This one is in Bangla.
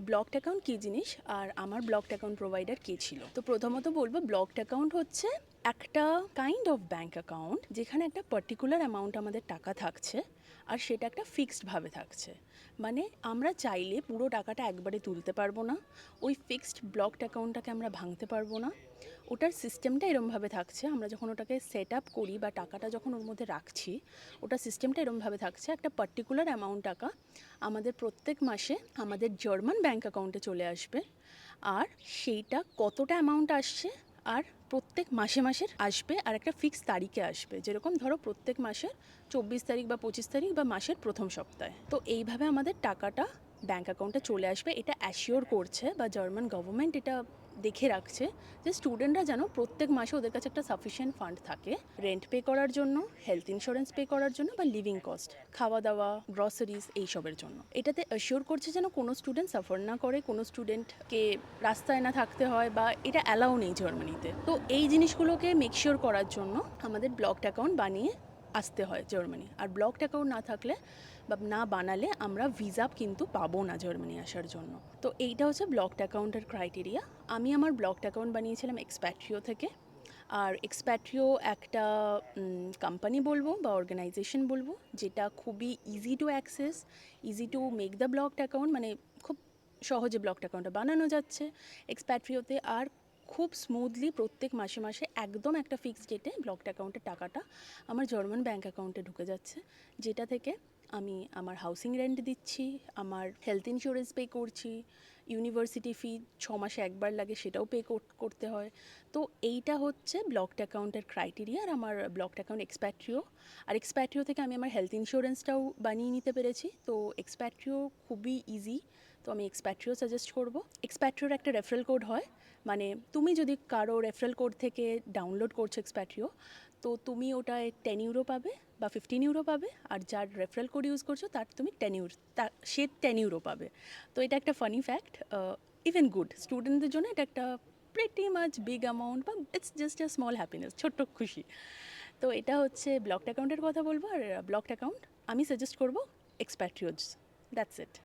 ব্লকড অ্যাকাউন্ট কী জিনিস আর আমার ব্লকড অ্যাকাউন্ট প্রোভাইডার কে ছিল। তো প্রথমত বলবো ব্লকড অ্যাকাউন্ট হচ্ছে একটা কাইন্ড অফ ব্যাঙ্ক অ্যাকাউন্ট যেখানে একটা পার্টিকুলার অ্যামাউন্ট আমাদের টাকা থাকছে আর সেটা একটা ফিক্সডভাবে থাকছে। মানে আমরা চাইলে পুরো টাকাটা একবারে তুলতে পারবো না, ওই ফিক্সড ব্লকড অ্যাকাউন্টটাকে আমরা ভাঙতে পারবো না। ওটার সিস্টেমটা এরমভাবে থাকছে, আমরা যখন ওটাকে সেট আপ করি বা টাকাটা যখন ওর মধ্যে রাখছি, ওটার সিস্টেমটা এরমভাবে থাকছে একটা পার্টিকুলার অ্যামাউন্ট টাকা আমাদের প্রত্যেক মাসে আমাদের জার্মান ব্যাঙ্ক অ্যাকাউন্টে চলে আসবে। আর সেইটা কতটা অ্যামাউন্ট আসছে আর প্রত্যেক মাসে মাসের আসবে আর একটা ফিক্স তারিখে আসবে। যেরকম ধরো প্রত্যেক মাসের 24 তারিখ বা 25 তারিখ বা মাসের প্রথম সপ্তাহে। তো এইভাবে আমাদের টাকাটা ব্যাঙ্ক অ্যাকাউন্টে চলে আসবে। এটা অ্যাসিওর করছে বা জার্মান গভর্নমেন্ট এটা দেখে রাখছে যে স্টুডেন্টরা যেন প্রত্যেক মাসে ওদের কাছে একটা সাফিসিয়েন্ট ফান্ড থাকে রেন্ট পে করার জন্য, হেলথ ইন্স্যুরেন্স পে করার জন্য বা লিভিং কস্ট, খাওয়া দাওয়া, গ্রসারিজ এইসবের জন্য। এটাতে অ্যাসিওর করছে যেন কোনো স্টুডেন্ট সাফার না করে, কোনো স্টুডেন্টকে রাস্তায় না থাকতে হয় বা এটা অ্যালাউ নেই জার্মানিতে। তো এই জিনিসগুলোকে মেকশিওর করার জন্য আমাদের ব্লকড অ্যাকাউন্ট বানিয়ে আসতে হয় জার্মানি। আর ব্লকড অ্যাকাউন্ট না থাকলে বা না বানালে আমরা ভিসা কিন্তু পাবো না জার্মানি আসার জন্য। তো এইটা হচ্ছে ব্লকড অ্যাকাউন্টের ক্রাইটেরিয়া। আমি আমার ব্লকড অ্যাকাউন্ট বানিয়েছিলাম এক্সপ্যাট্রিও থেকে। আর এক্সপ্যাট্রিও একটা কোম্পানি বলবো বা অর্গানাইজেশন বলবো যেটা খুবই easy to access, easy to make the blocked account, মানে খুব সহজে ব্লকড অ্যাকাউন্টটা বানানো যাচ্ছে এক্সপ্যাট্রিওতে। আর খুব স্মুথলি প্রত্যেক মাসে মাসে একদম একটা ফিক্সড ডেটে ব্লকড অ্যাকাউন্টের টাকাটা আমার জার্মান ব্যাঙ্ক অ্যাকাউন্টে ঢুকে যাচ্ছে, যেটা থেকে আমি আমার হাউসিং রেন্ট দিচ্ছি, আমার হেলথ ইন্স্যুরেন্স পে করছি, ইউনিভার্সিটি ফি 6 মাসে একবার লাগে সেটাও পে করতে হয়। তো এইটা হচ্ছে ব্লকড অ্যাকাউন্টের ক্রাইটেরিয়া। আর আমার ব্লকড অ্যাকাউন্ট এক্সপ্যাট্রিও, আর এক্সপ্যাট্রিও থেকে আমি আমার হেলথ ইন্স্যুরেন্সটাও বানিয়ে নিতে পেরেছি। তো এক্সপ্যাট্রিও খুবই ইজি, তো আমি এক্সপ্যাট্রিও সাজেস্ট করবো। এক্সপ্যাট্রিওর একটা রেফারেল কোড হয়, মানে তুমি যদি কারো রেফারেল কোড থেকে ডাউনলোড করছো এক্সপ্যাট্রিও, তো তুমি ওটায় 10 ইউরো পাবে বা 15 ইউরো পাবে। আর যার রেফারেল কোড ইউজ করছো তার তুমি 10 ইউরো, সে 10 ইউরো পাবে। তো এটা একটা ফানি ফ্যাক্ট, ইভেন গুড স্টুডেন্টদের জন্য এটা একটা প্রিটি মাচ বিগ অ্যামাউন্ট বা it's just a small happiness, ছোট্ট খুশি। তো এটা হচ্ছে ব্লকড অ্যাকাউন্টের কথা বলবো। আর ব্লকড অ্যাকাউন্ট আমি সাজেস্ট করবো এক্সপ্যাট্রিওজ। That's it.